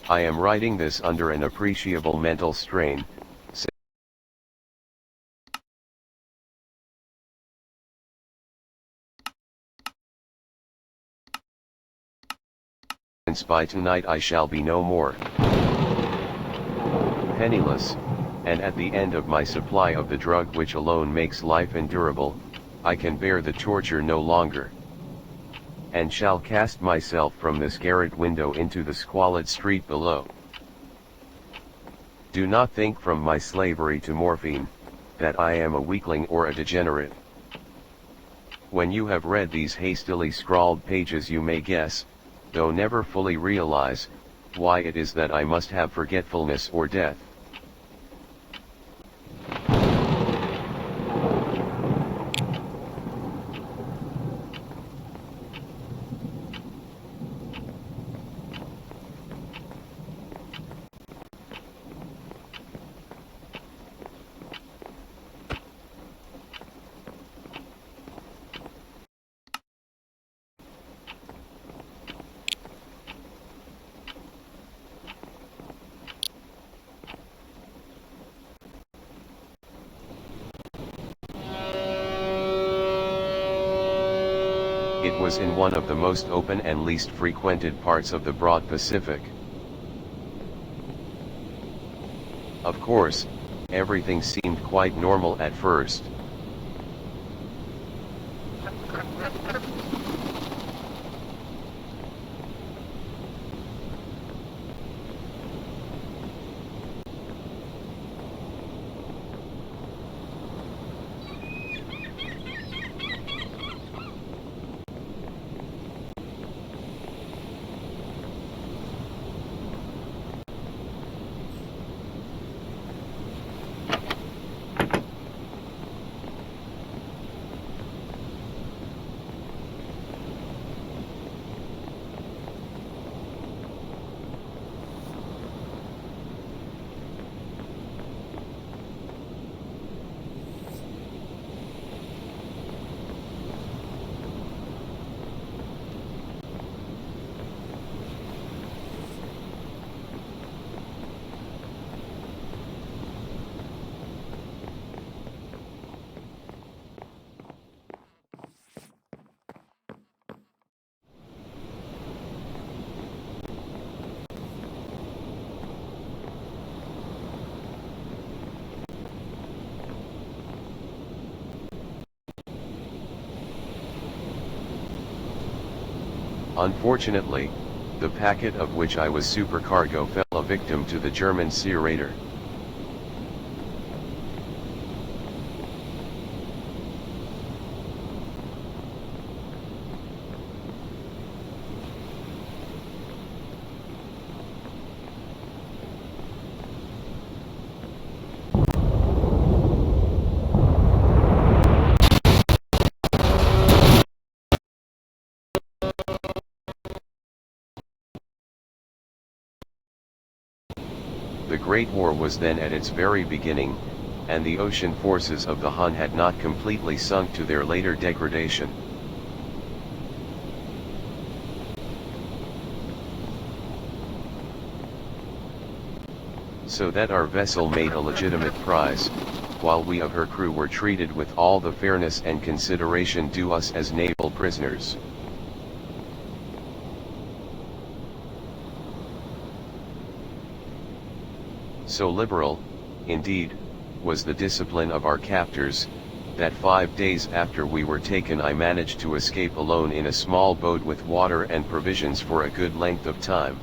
I am writing this under an appreciable mental strain, since by tonight I shall be no more penniless, and at the end of my supply of the drug which alone makes life endurable, I can bear the torture no longer, and shall cast myself from this garret window into the squalid street below. Do not think from my slavery to morphine, that I am a weakling or a degenerate. When you have read these hastily scrawled pages you may guess, though never fully realize, why it is that I must have forgetfulness or death. It was in one of the most open and least frequented parts of the broad Pacific. Of course, everything seemed quite normal at first. Unfortunately, the packet of which I was supercargo fell a victim to the German sea raider. The Great War was then at its very beginning, and the ocean forces of the Hun had not completely sunk to their later degradation. So that our vessel made a legitimate prize, while we of her crew were treated with all the fairness and consideration due us as naval prisoners. So liberal, indeed, was the discipline of our captors, that 5 days after we were taken I managed to escape alone in a small boat with water and provisions for a good length of time.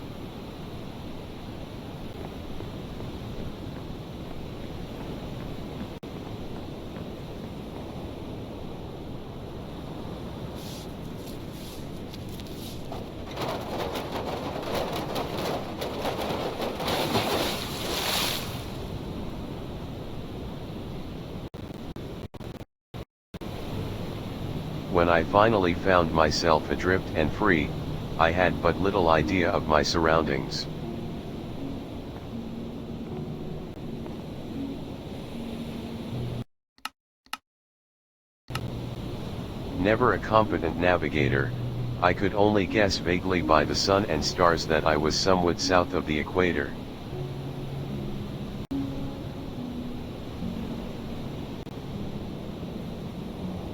When I finally found myself adrift and free, I had but little idea of my surroundings. Never a competent navigator, I could only guess vaguely by the sun and stars that I was somewhat south of the equator.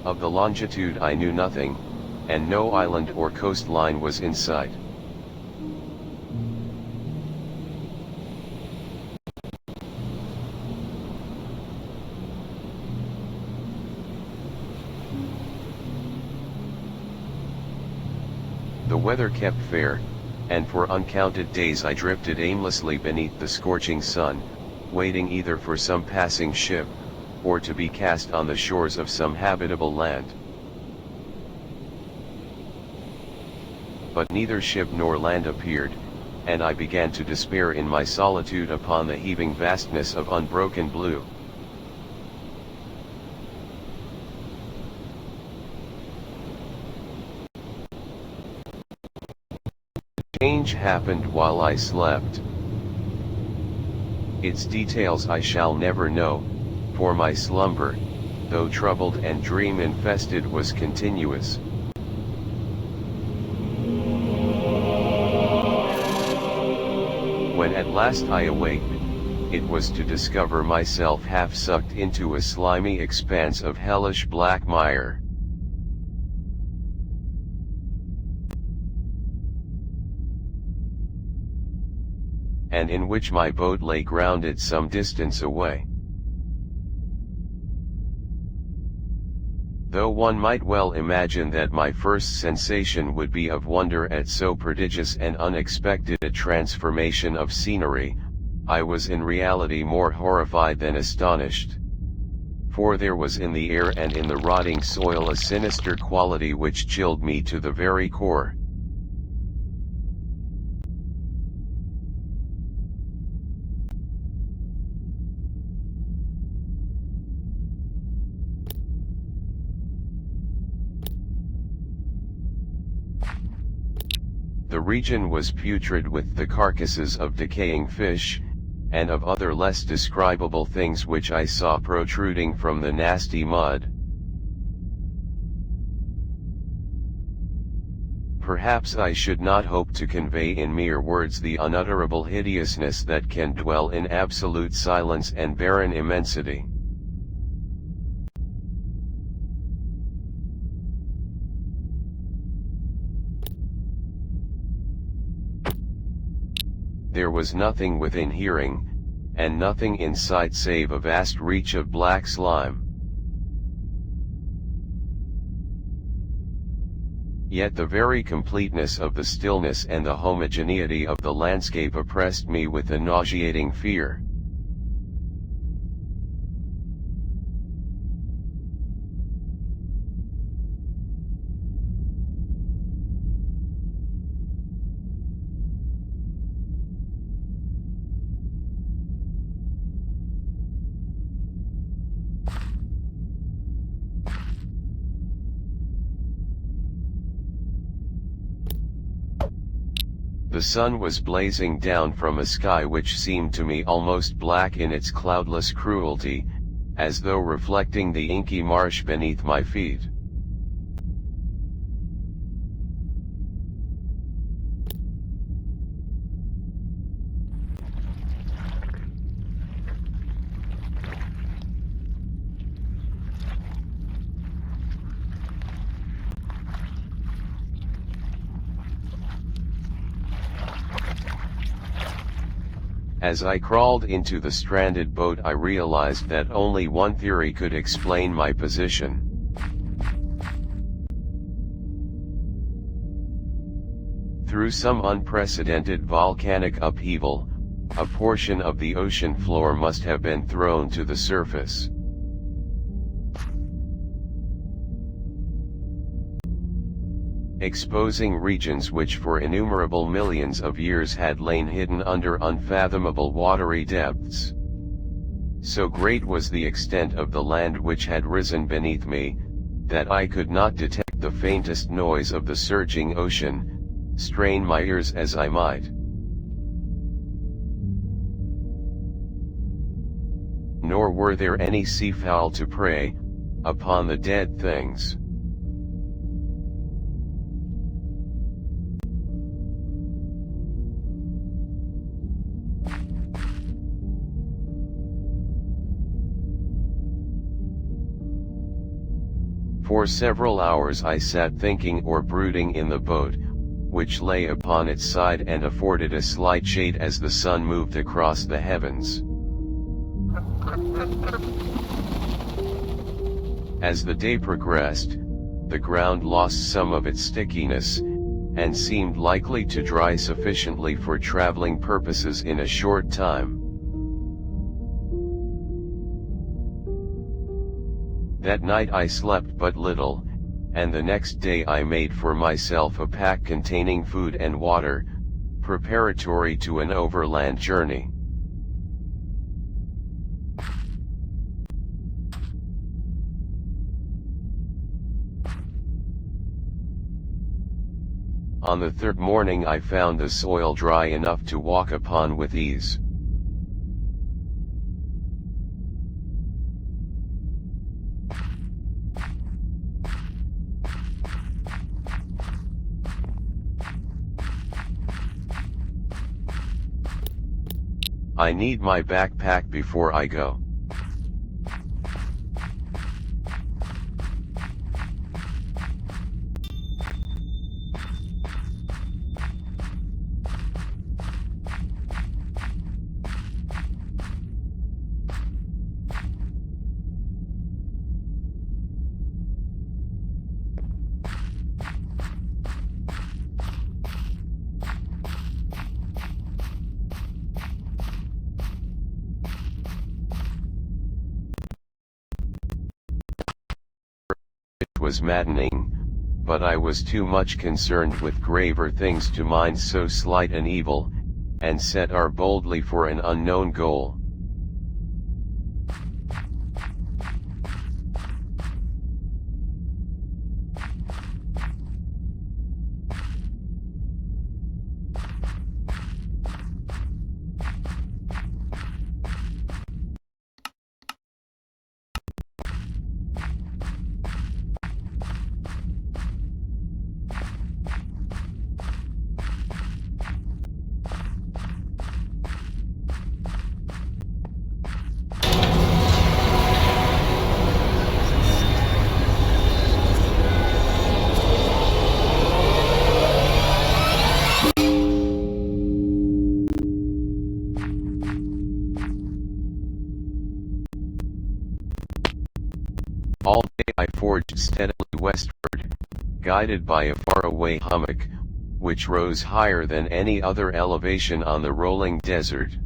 Of the longitude I knew nothing, and no island or coastline was in sight. The weather kept fair, and for uncounted days I drifted aimlessly beneath the scorching sun, waiting either for some passing ship, or to be cast on the shores of some habitable land. But neither ship nor land appeared, and I began to despair in my solitude upon the heaving vastness of unbroken blue. Change happened while I slept. Its details I shall never know, for my slumber, though troubled and dream-infested, was continuous. When at last I awaked, it was to discover myself half sucked into a slimy expanse of hellish black mire. And in which my boat lay grounded some distance away. Though one might well imagine that my first sensation would be of wonder at so prodigious and unexpected a transformation of scenery, I was in reality more horrified than astonished. For there was in the air and in the rotting soil a sinister quality which chilled me to the very core. The region was putrid with the carcasses of decaying fish, and of other less describable things which I saw protruding from the nasty mud. Perhaps I should not hope to convey in mere words the unutterable hideousness that can dwell in absolute silence and barren immensity. There was nothing within hearing, and nothing in sight save a vast reach of black slime. Yet the very completeness of the stillness and the homogeneity of the landscape oppressed me with a nauseating fear. The sun was blazing down from a sky which seemed to me almost black in its cloudless cruelty, as though reflecting the inky marsh beneath my feet. As I crawled into the stranded boat, I realized that only one theory could explain my position. Through some unprecedented volcanic upheaval, a portion of the ocean floor must have been thrown to the surface. Exposing regions which for innumerable millions of years had lain hidden under unfathomable watery depths. So great was the extent of the land which had risen beneath me, that I could not detect the faintest noise of the surging ocean, strain my ears as I might. Nor were there any seafowl to prey upon the dead things. For several hours I sat thinking or brooding in the boat, which lay upon its side and afforded a slight shade as the sun moved across the heavens. As the day progressed, the ground lost some of its stickiness, and seemed likely to dry sufficiently for traveling purposes in a short time. That night I slept but little, and the next day I made for myself a pack containing food and water, preparatory to an overland journey. On the third morning I found the soil dry enough to walk upon with ease. I need my backpack before I go. It was maddening, but I was too much concerned with graver things to mind so slight an evil, and set out boldly for an unknown goal. All day I forged steadily westward, guided by a faraway hummock, which rose higher than any other elevation on the rolling desert.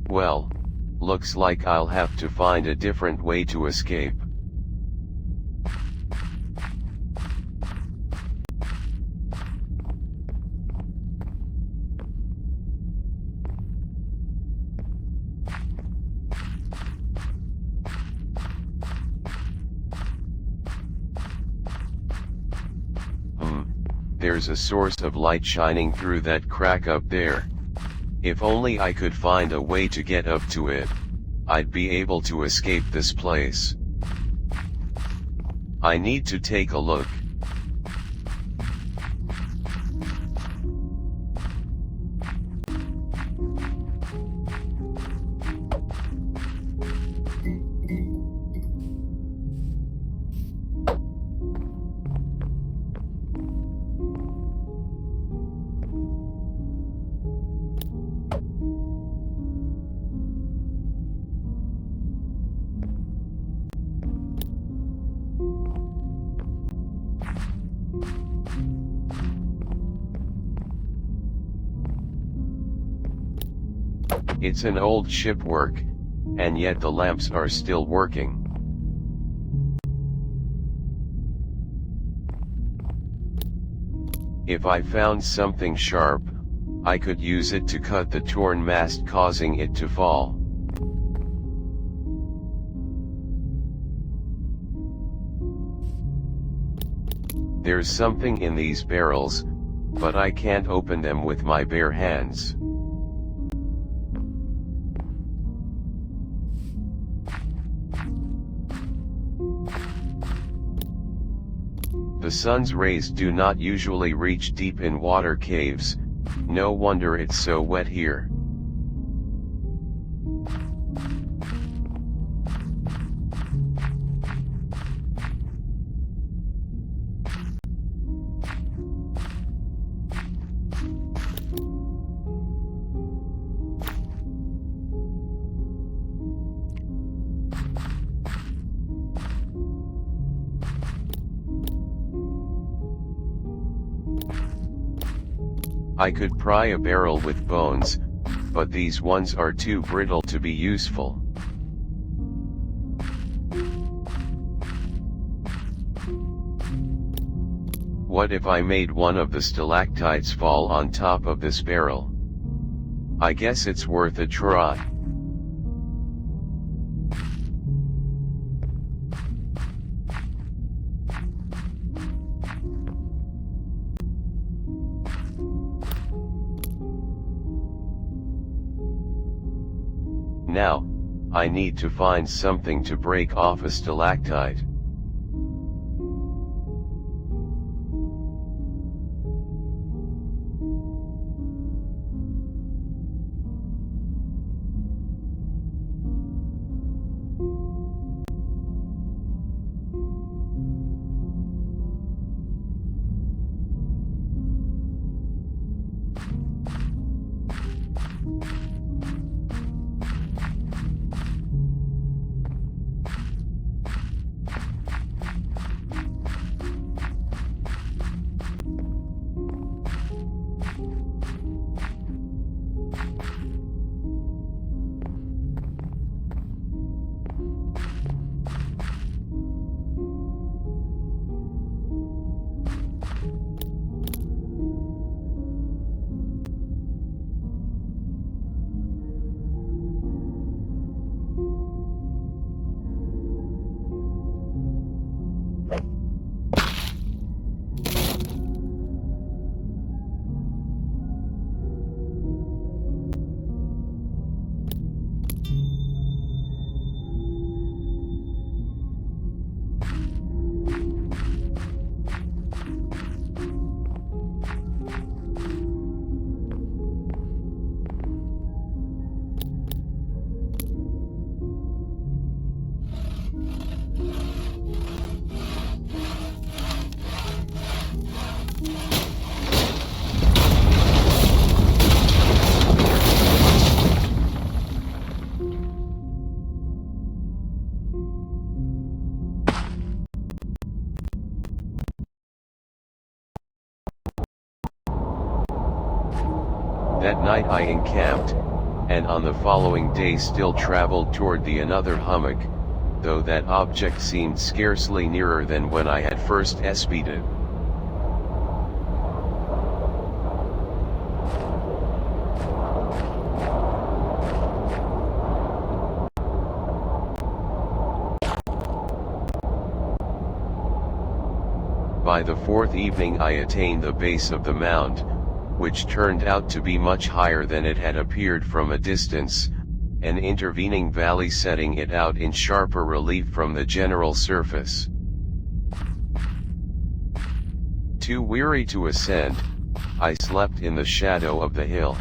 Well, looks like I'll have to find a different way to escape. There's a source of light shining through that crack up there. If only I could find a way to get up to it, I'd be able to escape this place. I need to take a look. It's an old shipwork, and yet the lamps are still working. If I found something sharp, I could use it to cut the torn mast, causing it to fall. There's something in these barrels, but I can't open them with my bare hands. The sun's rays do not usually reach deep in water caves, no wonder it's so wet here. I could pry a barrel with bones, but these ones are too brittle to be useful. What if I made one of the stalactites fall on top of this barrel? I guess it's worth a try. Now, I need to find something to break off a stalactite. That night I encamped, and on the following day still traveled toward the another hummock, though that object seemed scarcely nearer than when I had first espied it. By the fourth evening I attained the base of the mount, which turned out to be much higher than it had appeared from a distance, an intervening valley setting it out in sharper relief from the general surface. Too weary to ascend, I slept in the shadow of the hill.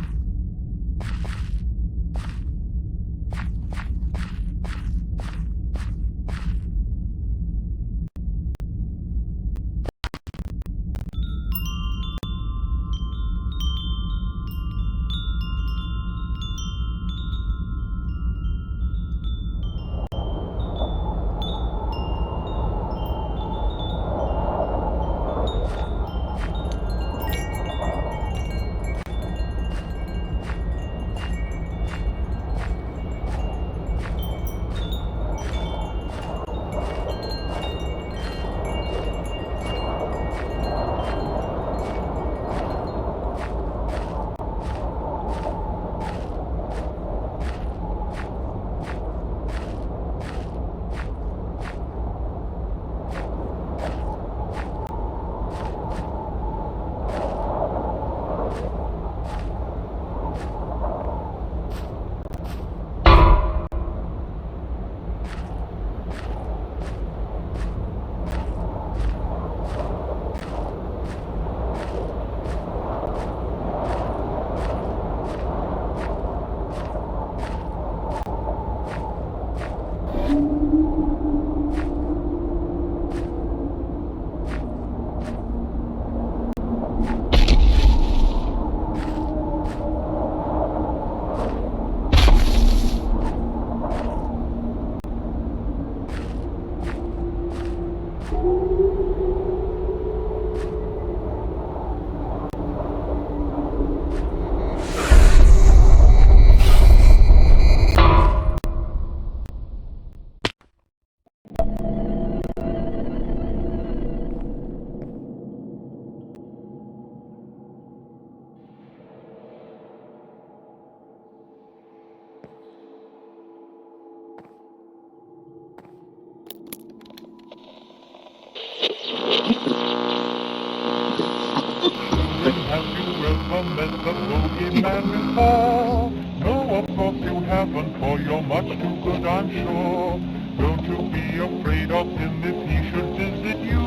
Have you ever met the boogeyman before? No, of course you haven't, for you're much too good, I'm sure. Don't you be afraid of him if he should visit you.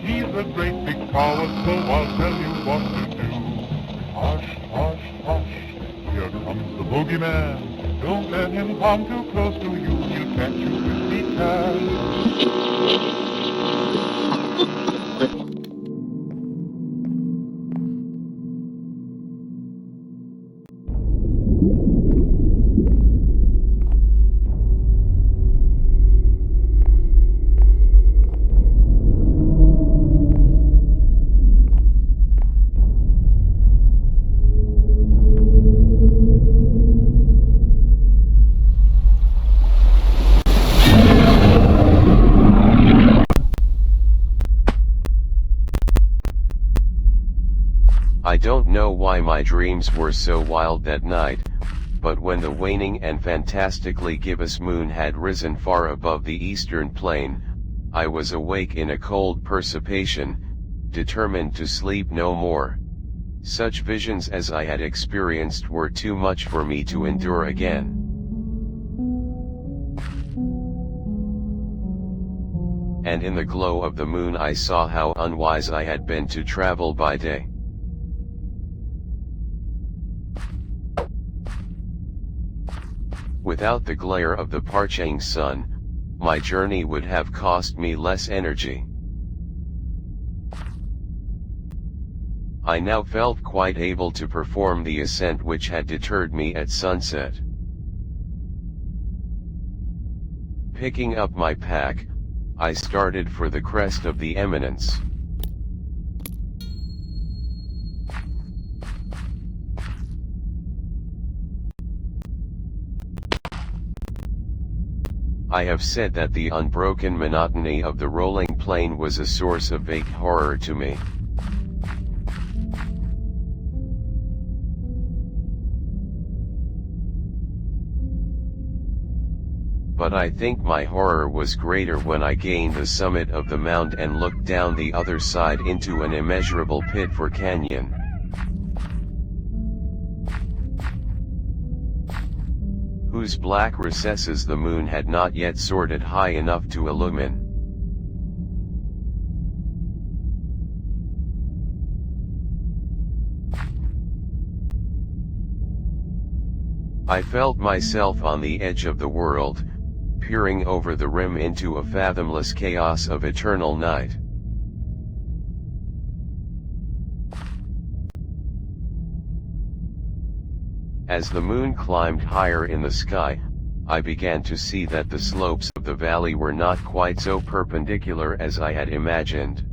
He's a great big coward, so I'll tell you what to do. Hush, hush, hush, here comes the boogeyman. Don't let him come too close to you, he'll catch you if he can. I don't know why my dreams were so wild that night, but when the waning and fantastically gibbous moon had risen far above the eastern plain, I was awake in a cold perspiration, determined to sleep no more. Such visions as I had experienced were too much for me to endure again. And in the glow of the moon I saw how unwise I had been to travel by day. Without the glare of the parching sun, my journey would have cost me less energy. I now felt quite able to perform the ascent which had deterred me at sunset. Picking up my pack, I started for the crest of the eminence. I have said that the unbroken monotony of the rolling plain was a source of vague horror to me. But I think my horror was greater when I gained the summit of the mound and looked down the other side into an immeasurable pit for canyon, whose black recesses the moon had not yet soared high enough to illumine. I felt myself on the edge of the world, peering over the rim into a fathomless chaos of eternal night. As the moon climbed higher in the sky, I began to see that the slopes of the valley were not quite so perpendicular as I had imagined.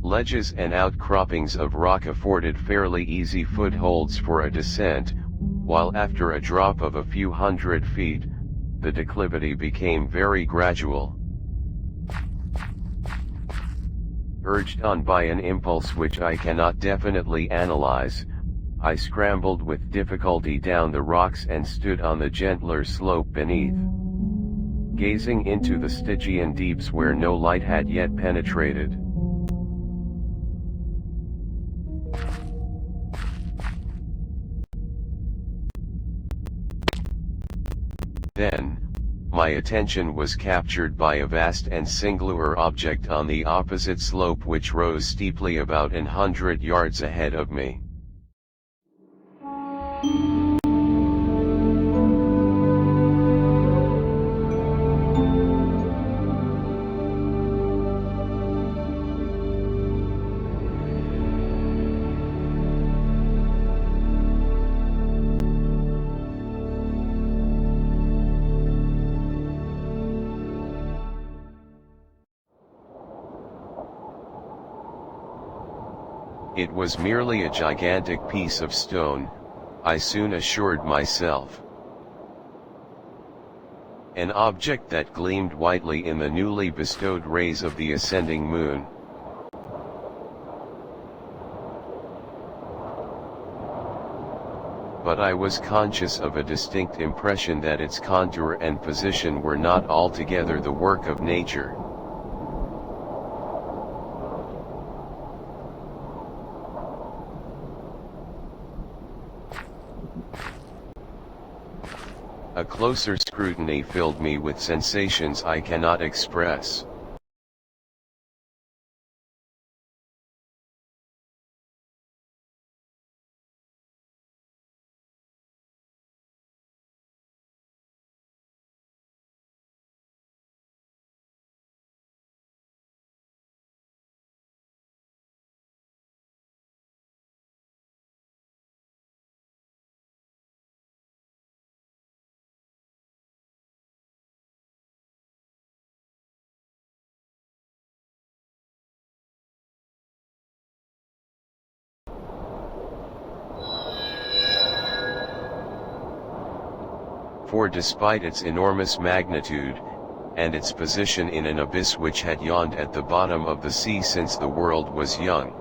Ledges and outcroppings of rock afforded fairly easy footholds for a descent, while after a drop of a few hundred feet, the declivity became very gradual. Urged on by an impulse which I cannot definitely analyze, I scrambled with difficulty down the rocks and stood on the gentler slope beneath, gazing into the Stygian deeps where no light had yet penetrated. Then, my attention was captured by a vast and singular object on the opposite slope which rose steeply about 100 yards ahead of me. It was merely a gigantic piece of stone, I soon assured myself. An object that gleamed whitely in the newly bestowed rays of the ascending moon. But I was conscious of a distinct impression that its contour and position were not altogether the work of nature. A closer scrutiny filled me with sensations I cannot express. For despite its enormous magnitude, and its position in an abyss which had yawned at the bottom of the sea since the world was young,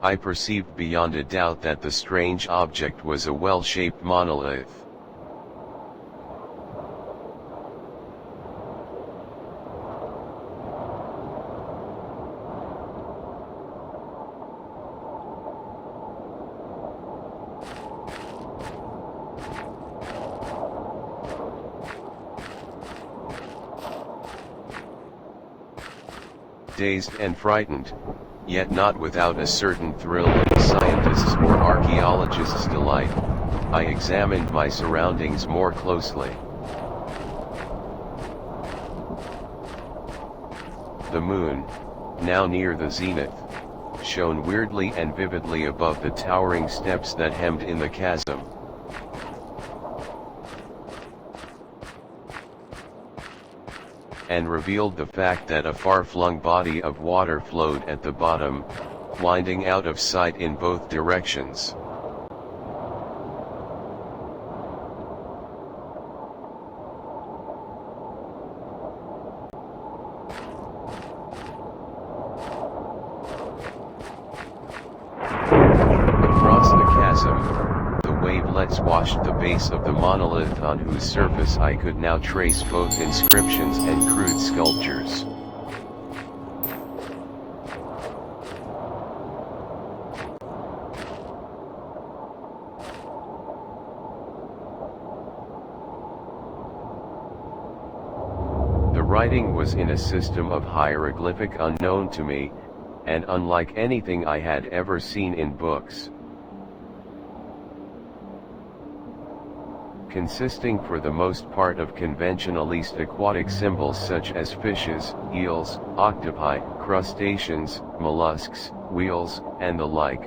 I perceived beyond a doubt that the strange object was a well-shaped monolith. Dazed and frightened, yet not without a certain thrill of scientist's or archaeologist's delight, I examined my surroundings more closely. The moon, now near the zenith, shone weirdly and vividly above the towering steps that hemmed in the chasm. And revealed the fact that a far-flung body of water flowed at the bottom, winding out of sight in both directions. Across the chasm, the wavelets washed the base of the monolith, on whose surface I could now trace both inscriptions and crude sculptures. The writing was in a system of hieroglyphic unknown to me, and unlike anything I had ever seen in books. Consisting for the most part of conventionalist aquatic symbols such as fishes, eels, octopi, crustaceans, mollusks, whales, and the like.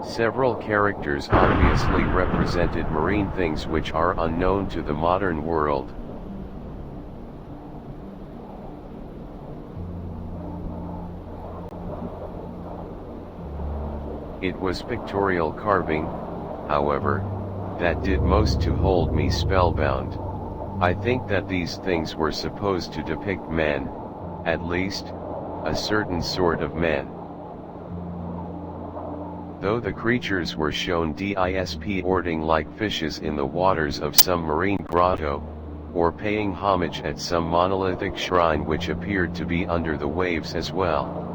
Several characters obviously represented marine things which are unknown to the modern world. It was pictorial carving, however, that did most to hold me spellbound. I think that these things were supposed to depict men, at least, a certain sort of men. Though the creatures were shown disporting like fishes in the waters of some marine grotto, or paying homage at some monolithic shrine which appeared to be under the waves as well.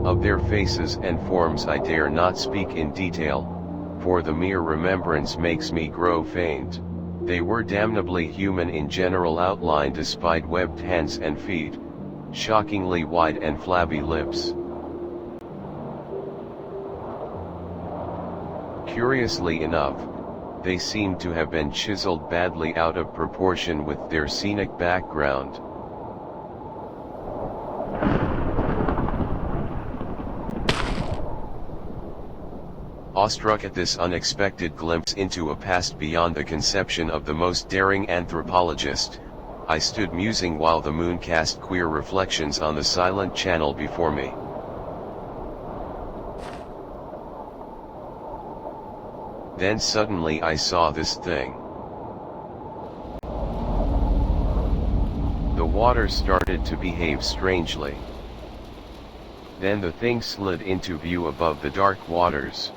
Of their faces and forms I dare not speak in detail, for the mere remembrance makes me grow faint. They were damnably human in general outline despite webbed hands and feet, shockingly wide and flabby lips. Curiously enough, they seemed to have been chiseled badly out of proportion with their scenic background. Awestruck at this unexpected glimpse into a past beyond the conception of the most daring anthropologist, I stood musing while the moon cast queer reflections on the silent channel before me. Then suddenly I saw this thing. The water started to behave strangely. Then the thing slid into view above the dark waters.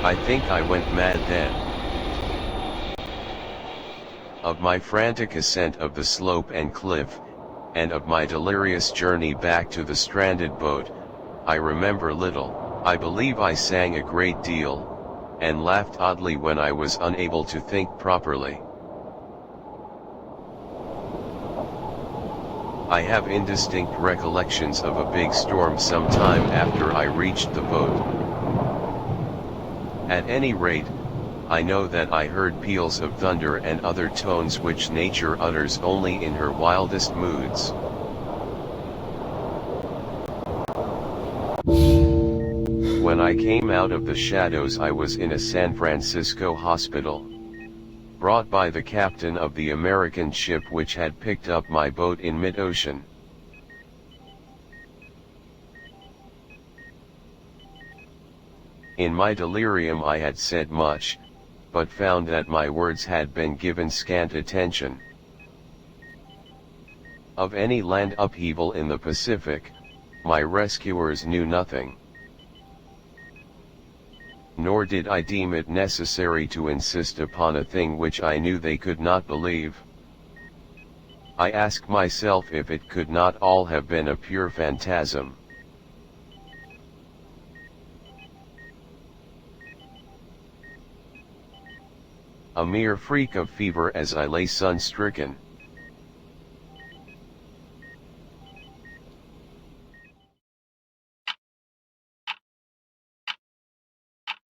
I think I went mad then. Of my frantic ascent of the slope and cliff, and of my delirious journey back to the stranded boat, I remember little. I believe I sang a great deal, and laughed oddly when I was unable to think properly. I have indistinct recollections of a big storm some time after I reached the boat. At any rate, I know that I heard peals of thunder and other tones which nature utters only in her wildest moods. When I came out of the shadows, I was in a San Francisco hospital, brought by the captain of the American ship which had picked up my boat in mid-ocean. In my delirium I had said much, but found that my words had been given scant attention. Of any land upheaval in the Pacific, my rescuers knew nothing. Nor did I deem it necessary to insist upon a thing which I knew they could not believe. I asked myself if it could not all have been a pure phantasm. A mere freak of fever as I lay sun-stricken.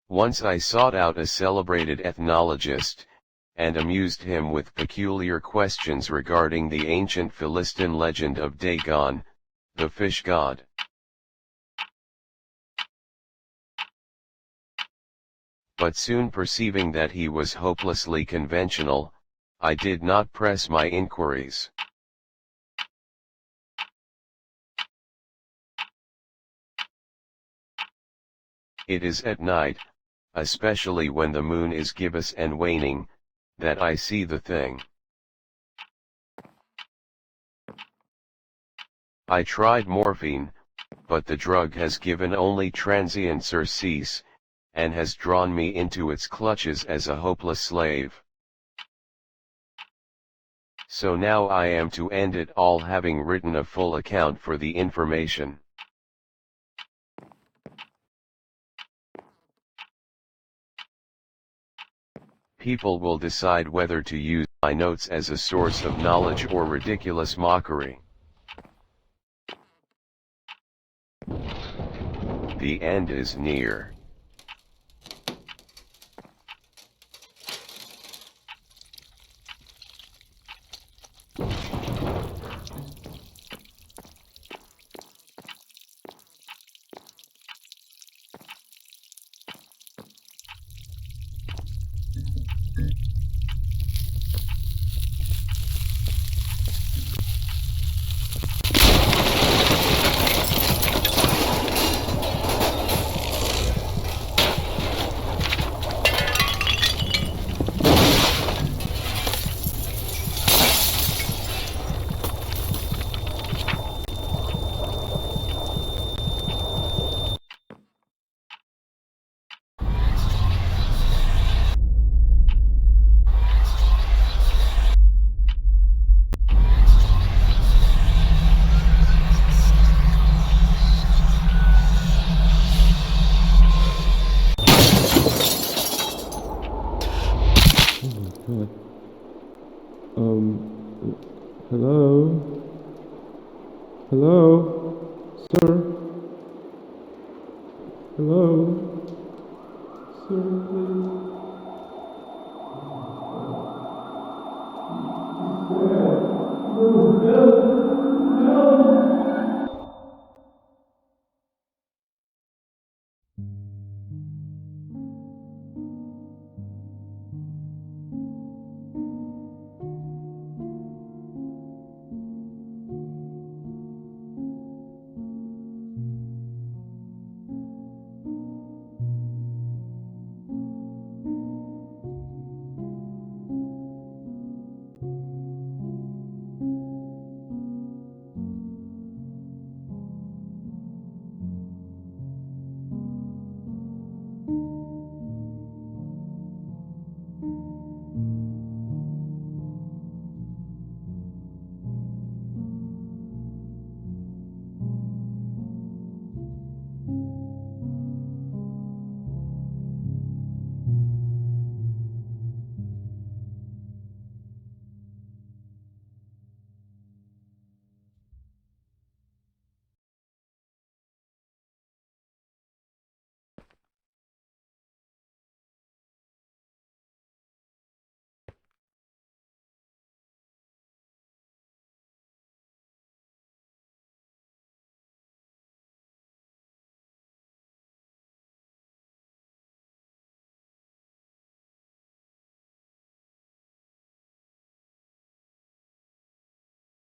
Once I sought out a celebrated ethnologist, and amused him with peculiar questions regarding the ancient Philistine legend of Dagon, the fish god. But soon perceiving that he was hopelessly conventional, I did not press my inquiries. It is at night, especially when the moon is gibbous and waning, that I see the thing. I tried morphine, but the drug has given only transient surcease, and has drawn me into its clutches as a hopeless slave. So now I am to end it all, having written a full account for the information. People will decide whether to use my notes as a source of knowledge or ridiculous mockery. The end is near. Hello? Hello? Sir?